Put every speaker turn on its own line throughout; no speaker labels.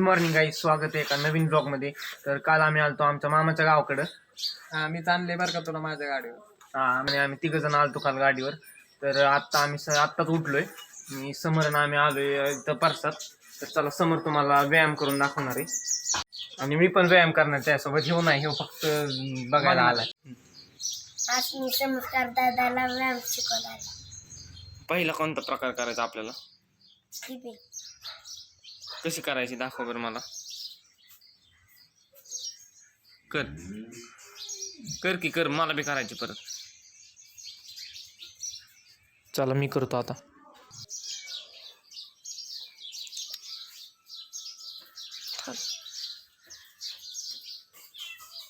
Morning guys, स्वागत आहे एका नवीन ब्लॉग मध्ये. तर काल आम्ही आलतो आमच्या मामाच्या गावाकडं.
मी चालले बरं का तुला माझ्या गाडीवर.
म्हणजे आम्ही तिघ जण आलतो काल गाडीवर. तर आत्ता आम्ही आत्ताच उठलोय. मी समर आम्ही आलोय इथं परसात. तर चला, समर तुम्हाला व्यायाम करून दाखवणार आहे आणि मी पण व्यायाम करणार त्यासोबत. घेऊ नाही, हे फक्त बघायला आलाय.
आज मी समस्कार दादाला व्यायाम शिकवणार.
पहिला कोणता प्रकार करायचा आपल्याला?
स्किपिंग.
कशी करायची दाखव बरं मला. कर कर की कर, मला बी करायची परत. चला मी करतो आता.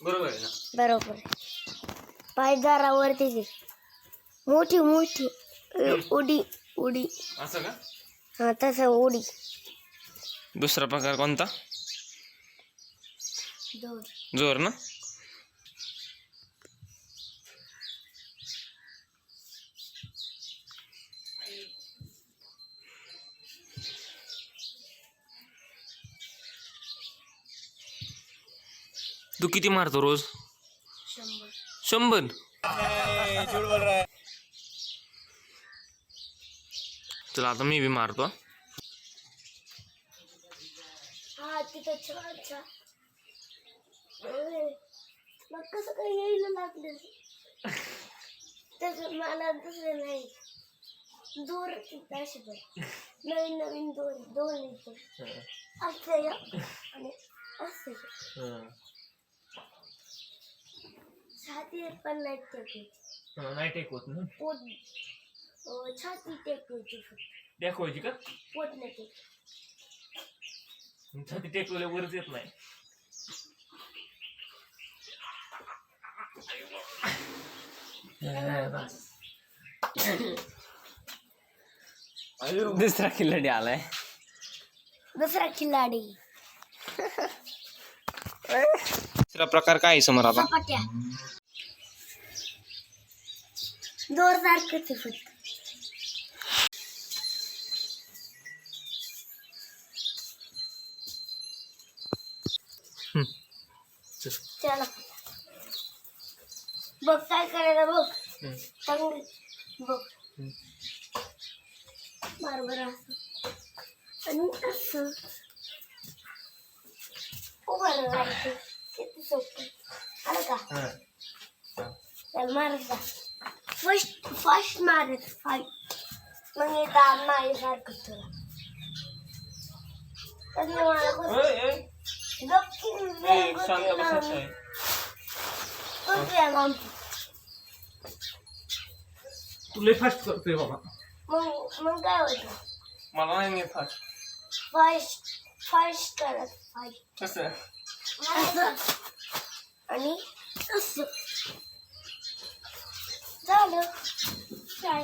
बरोबर आहे ना?
बरोबर. पाय दारावरती घे. मोठी मोठी उडी उडी.
असं का?
हा, तसं उडी.
दुसरा प्रकार कोणता?
दोन.
जोर ना? तू किती मारतो रोज? 100. चला आता मी बी मारतो.
हा, तिथं छान छान. मग कसं काय यायला लागलं? तसं मला दुसरं नाही. दोर असे पण नवीन नवीन दोन येतो. असं या आणि असं. छाती पण नाही टेकायची.
नाही टेकवत ना?
पोट छाती टेकायची फक्त.
टेकवायची का?
पोट नाही टेक.
छाती टेकवल्या वरच येत नाही. दुसरा खिल्लाडी आलाय.
दुसरा खिलाडी.
दुसरा प्रकार काय आहे समोर आता?
चपात्या. जोरदार फक्त. चला बघ काय करायला. बघ चांगलं बघ. बरोबर असं आणि असं उभं राहायचं. किती सोपं आलं का? चल मारत जा. फर्स्ट मारत फाईट. मग येतात माझ्यासारखं तुला.
तू लय फास्ट करतोय बाबा.
मग काय होतं?
मला नाही फास्ट.
फास्ट करत फाईट.
कसं?
असं आणि असं झालं काय?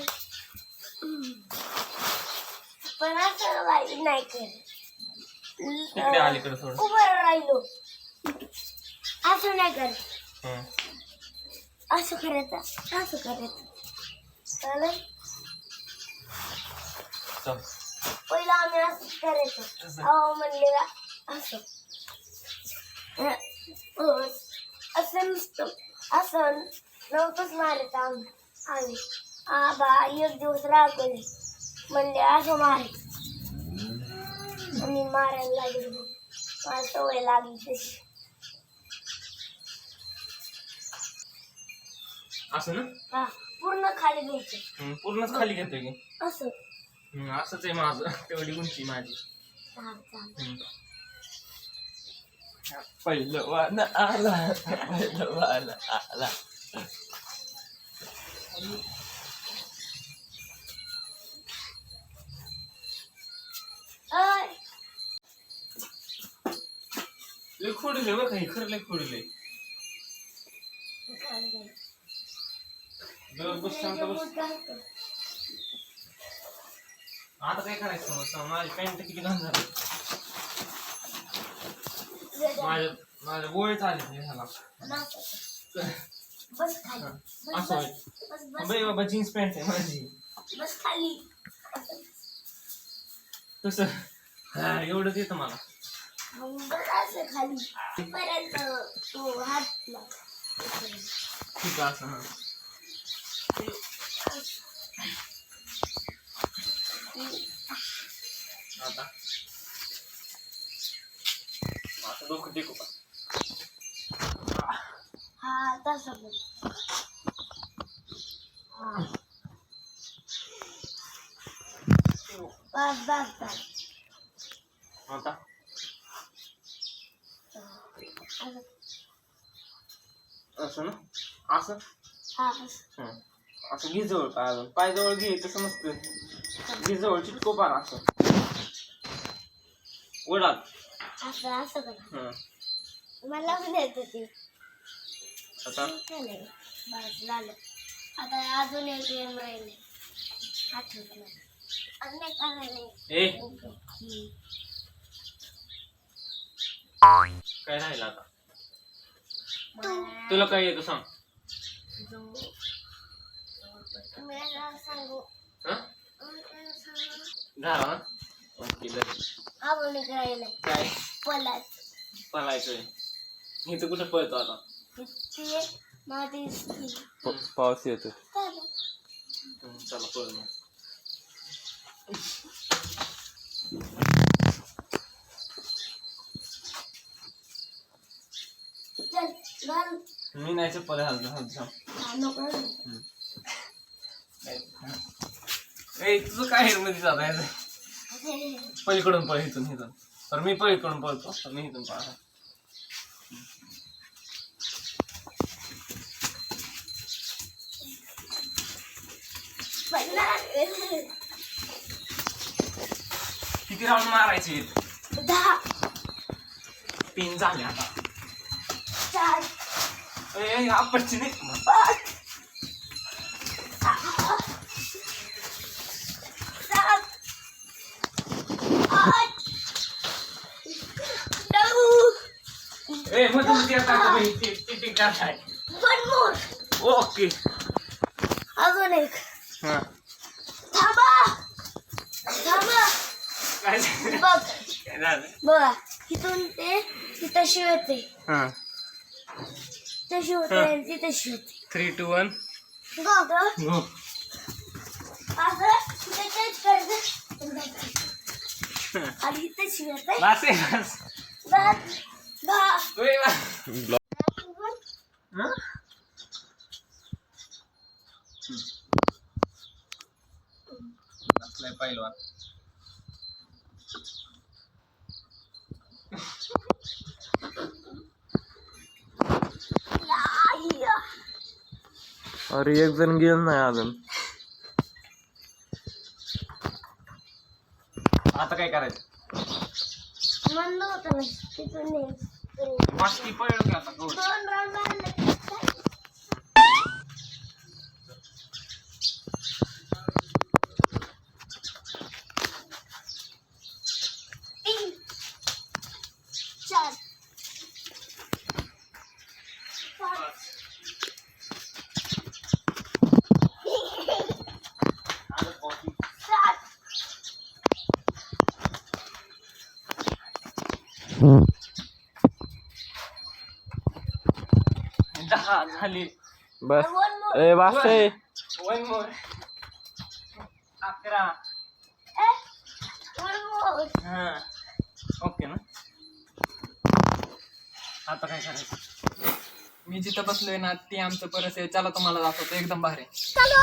पण असं वाईट नाही करत.
इकडे अलीकडे थोडं
उभं राहिलो असं नाही करत. असं करायचं, असं करायचं. चालेल. पहिलं आम्ही असंच करायचं. अहो म्हणले असं असं नुसतं असं नव्हतंच मारायचं आम्ही. आबा एक दिवस रागवले, म्हणले असं मारायचं. मी मारायला लागले. मला सवय लागली तशी.
असं ना?
हा, पूर्ण खाली घ्यायचं.
पूर्णच खाली घेतोय की
असं.
असंच आहे माझं. तेवढी उंची माझी. पहिलवान आला, पहिलवान आला. लय खोडले बरं काही, खरं लय खोडले. बस शांत बस. आता काय करायचं? माझी पॅन्ट किती घाण झाली. माझ्या गोळेच आले ह्याला.
बस खाली.
असं होय बाबा, जीन्स पॅन्ट आहे माझी.
बस खाली.
तसं एवढंच येतं मला.
असं खाली पर्यंत तो हात लाव.
ठीक आहे असं. आता आता डोकं टेकू का?
हा तसं बघ. बस बस बस.
आता
असं.
असं ना असं.
हा असं.
असं घे जवळ पाय अजून पाय जवळ घे तसं नसतं घे जवळ चिटको पार असं वडाल
असं असं करा.
हं
मला पण येत ते.
आता
बस झालं. आता अजून एक गेम राहिले. आठवत नाही. अजून एक करायला.
ए काय राहिलं आता तुला काय येतं सांग.
मला सांगू.
हं झाला ना ओके
अजून एक राहिले.
काय
पलाच.
पळायचंय इथं कुठं पळतो आता
ते माझी
पाऊस येतो
चल.
चला पळ मग.
चल घाल.
मी नाही चप्पल घालतो
नको.
ए तुझं काय हेर मध्ये जात आहे पलीकडून पळ इथून इथून तर मी पलीकडून पळतो तर मी इथून पळा. किती राऊंड मारायचे
10
3 झाले आता
4
ए आपटची नाही
5 6 7 8 9
ए मग तुमची आता टिक काय
One more.
ओके
अजून एक.
हां
थांबा. थांबा.
काय
बघ
झालं
बघा इथून ते तिथं शिवते.
हां
तशी होते तिथं शिवते.
3 2 1
बघ
गो
असं तिथं चेंज करायचं आणि इथं शिवते.
बस आहे बस
बस बघ.
ओए हां बसलाय पहिलवान
या.
अरे एक जण गेलं नाही अजून आता काय करायचं
म्हणलं होतं ना तिथून
मस्ती पळलं का आता
2 राऊंड मारले. तीन 4 5 7
10 झाली
बस
One more.
ए बस ए.
1 मोर 11
One more.
हां ओके ना आता काय करायचं
मी जिथं बसलोय ना ती आमचं परस आहे. चला तुम्हाला दाखवतो एकदम भारी.
चलो.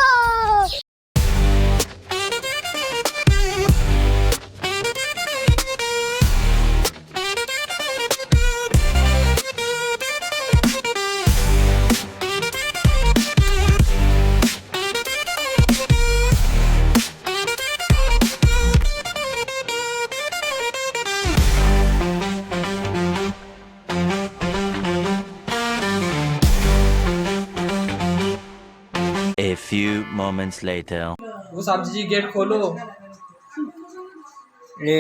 A few moments later.
वो सब्जी जी गेट खोलो. ए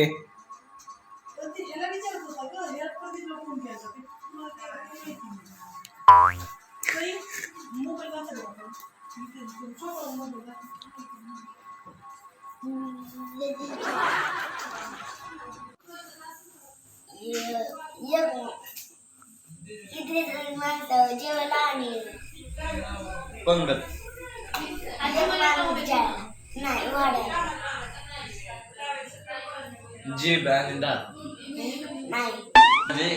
इथे तरी माणसं जेवायला आणि
पंगत
नाही वाढायला
जीभ आणि दात
नाही
म्हणजे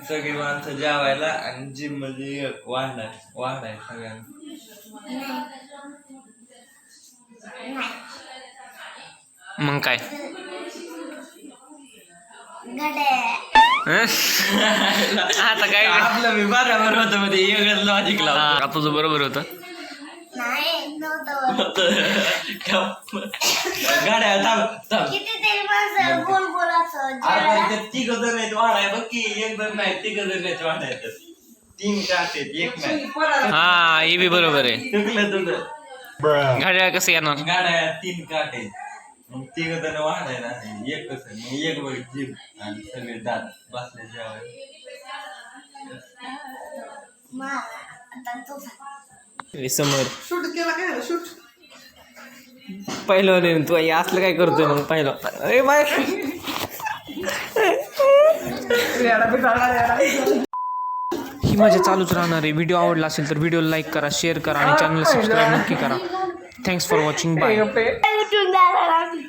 सगळी माणसं जेवायला आणि जीभ मध्ये वाढाय सगळ्यांना.
मग काय
घड्या
आता काय
आपलं मी बरोबर होतं मध्ये एकच लॉजिक
हा, तुझं बरोबर होतं.
नाही नव्हतं
गाड्या थांब थांब.
किती तरी माणसं गोल गोल असं
अरे
जेवायला
ते तिघ जण आहेत वाढाय बघ की एक जण नाही तिघ जण आहेत वाढायचं. 3 काट आहेत एक नाही.
हा हे बी बरोबर आहे.
चुकलं तुझं.
घड्याळ कसं येणार?
गाड्या 3 काट आहेत मग तिघ जण वाढायला एक कसं मग एक बघ जीभ आणि सगळे दात बसले जेवायला.
आता तुझा
समोर पहिलं तू आई असलं काय करतोय मग पहिलं अरे बाय ही मजा चालूच राहणार आहे. व्हिडिओ आवडला असेल तर व्हिडिओला लाईक करा, शेअर करा आणि चॅनलला सबस्क्राईब नक्की करा. Thanks for watching. बाय.
उठून जायला लागली